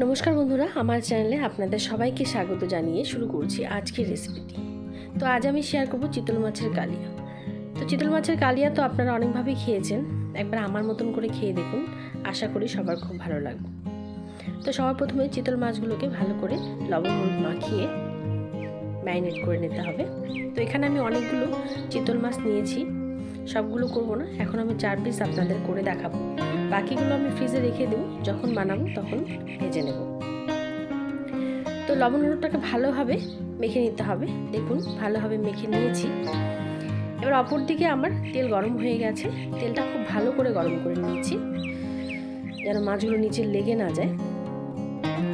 নমস্কার বন্ধুরা, আমার চ্যানেলে আপনাদের সবাইকে স্বাগত জানিয়ে শুরু করছি আজকের রেসিপিটি। তো আজ আমি শেয়ার করব চিতল মাছের কালিয়া। তো চিতল মাছের কালিয়া তো আপনারা অনেকভাবেই খেয়েছেন, একবার আমার মতন করে খেয়ে দেখুন, আশা করি সবার খুব ভালো লাগবে। তো সবার প্রথমে চিতল মাছগুলোকে ভালো করে লবণ হলুদ মাখিয়ে ম্যারিনেট করে নিতে হবে। তো এখানে আমি অনেকগুলো চিতল মাছ নিয়েছি, সবগুলো করব না, এখন আমি 4 পিস আপনাদের করে দেখাবো। বাকিগুলো আমি ফ্রিজে রেখে দেবো, যখন বানাবো তখন ভেজে নেব। তো লবণ হলুদটাকে ভালোভাবে মেখে নিতে হবে। দেখুন ভালোভাবে মেখে নিয়েছি। এবার অপর দিকে আমার তেল গরম হয়ে গেছে, তেলটা খুব ভালো করে গরম করে নিয়েছি যেন মাছগুলো নিচে লেগে না যায়।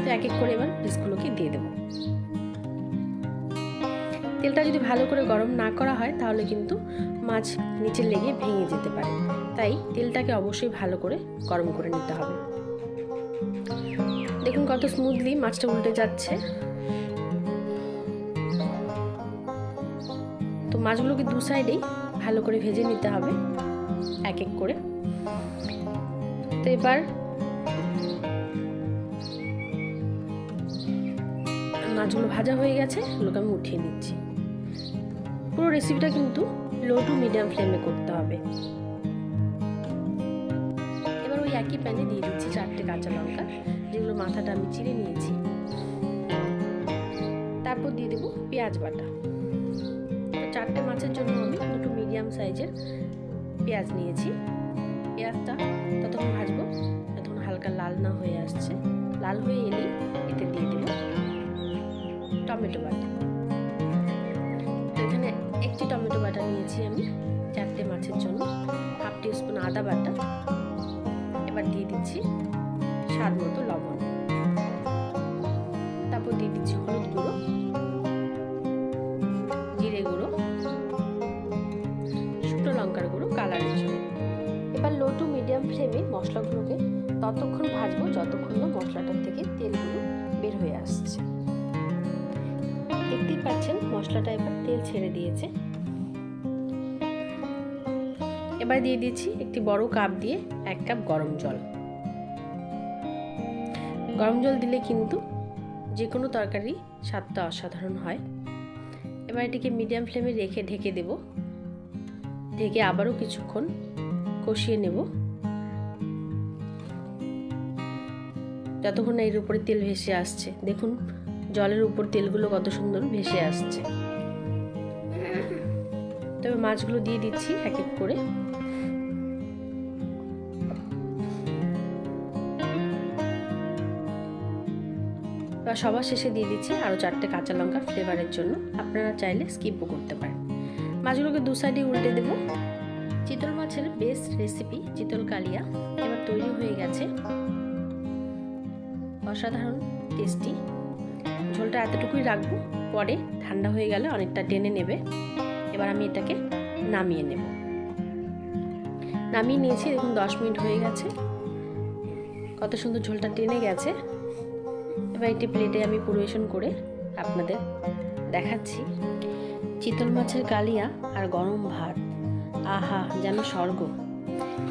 তো এক এক করে এবার পিসগুলোকে দিয়ে দেবো। তেলটা যদি ভালো করে গরম না করা হয় তাহলে কিন্তু মাছ নিচে লেগে ভেঙে যেতে পারে, তাই তেলটাকে অবশ্যই ভালো করে গরম করে নিতে হবে। দেখুন কত স্মুথলি মাছটা উল্টে যাচ্ছে। তো মাছগুলোকে দু সাইডেই ভালো করে ভেজে নিতে হবে এক এক করে। তো এবার মাছগুলো ভাজা হয়ে গেছে, এগুলোকে আমি উঠিয়ে নিচ্ছি। পুরো রেসিপিটা কিন্তু লো টু মিডিয়াম ফ্লেমে করতে হবে। এবার ওই একই প্যানে দিয়ে দিচ্ছি 4টে কাঁচা লঙ্কা, যেগুলো মাথাটা আমি চিড়ে নিয়েছি। তারপর দিয়ে দেবো পেঁয়াজ বাটা। 4টে মাছের জন্য আমি 2টো মিডিয়াম সাইজের পেঁয়াজ নিয়েছি। পেঁয়াজটা ততক্ষণ ভাজবো যতক্ষণ হালকা লাল না হয়ে আসছে। লাল হয়ে এলেই এতে দিয়ে দেবো টমেটো বাটা। তো এখানে একটি টমেটো বাটা নিয়েছি আমি 4টে মাছের জন্য। হাফ টিস্পুন আদা বাটা। এবার দিয়ে দিচ্ছি স্বাদ মতো লবণ। তারপর দিয়ে দিচ্ছি হলুদ গুঁড়ো, জিরে গুঁড়ো, শুকনো লঙ্কার গুঁড়ো কালারের জন্য। এবার লো টু মিডিয়াম ফ্লেমে মশলাগুলোকে ততক্ষণ ভাজবো যতক্ষণ না মশলাটার থেকে তেলগুলো বের হয়ে আসছে। দেখতেই পাচ্ছেন মশলাটা এবার তেল ছেড়ে দিয়েছে। এবার দিয়ে দিচ্ছি একটি বড় কাপ দিয়ে 1 কাপ গরম জল। গরম জল দিলে কিন্তু যে কোনো তরকারি স্বাদটা অসাধারণ হয়। এবার এটিকে মিডিয়াম ফ্লেমে রেখে ঢেকে দেব। ঢেকে আবারও কিছুক্ষণ কষিয়ে নেব যতক্ষণ না এর উপরে তেল ভেসে আসছে। দেখুন জলের উপর তেলগুলো কত সুন্দর ভেসে আসছে। তবে মাছগুলো দিয়ে দিচ্ছি এক এক করে। এবার সবার শেষে দিয়ে দিচ্ছি আরও 4টে কাঁচা লঙ্কা ফ্লেভারের জন্য। আপনারা চাইলে স্কিপও করতে পারেন। মাছগুলোকে দু সাইডে উল্টে দেব। চিতল মাছের বেস্ট রেসিপি চিতল কালিয়া এবার তৈরি হয়ে গেছে। অসাধারণ টেস্টি। ঝোলটা এতটুকুই রাখবো, পরে ঠান্ডা হয়ে গেলে অনেকটা টেনে নেবে। এবার আমি এটাকে নামিয়ে নেব। নামিয়ে নিয়েছি, দেখুন 10 মিনিট হয়ে গেছে, কত সুন্দর ঝোলটা টেনে গেছে। এবার একটি প্লেটে আমি পরিবেশন করে আপনাদের দেখাচ্ছি। চিতল মাছের কালিয়া আর গরম ভাত, আহা যেন স্বর্গ।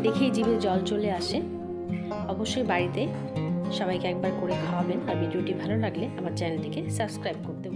দেখেই জিভে জল চলে আসে। অবশ্যই বাড়িতে সবাইকে একবার করে খাওয়াবেন। আর ভিডিওটি ভালো লাগলে আমার চ্যানেলটিকে সাবস্ক্রাইব করতে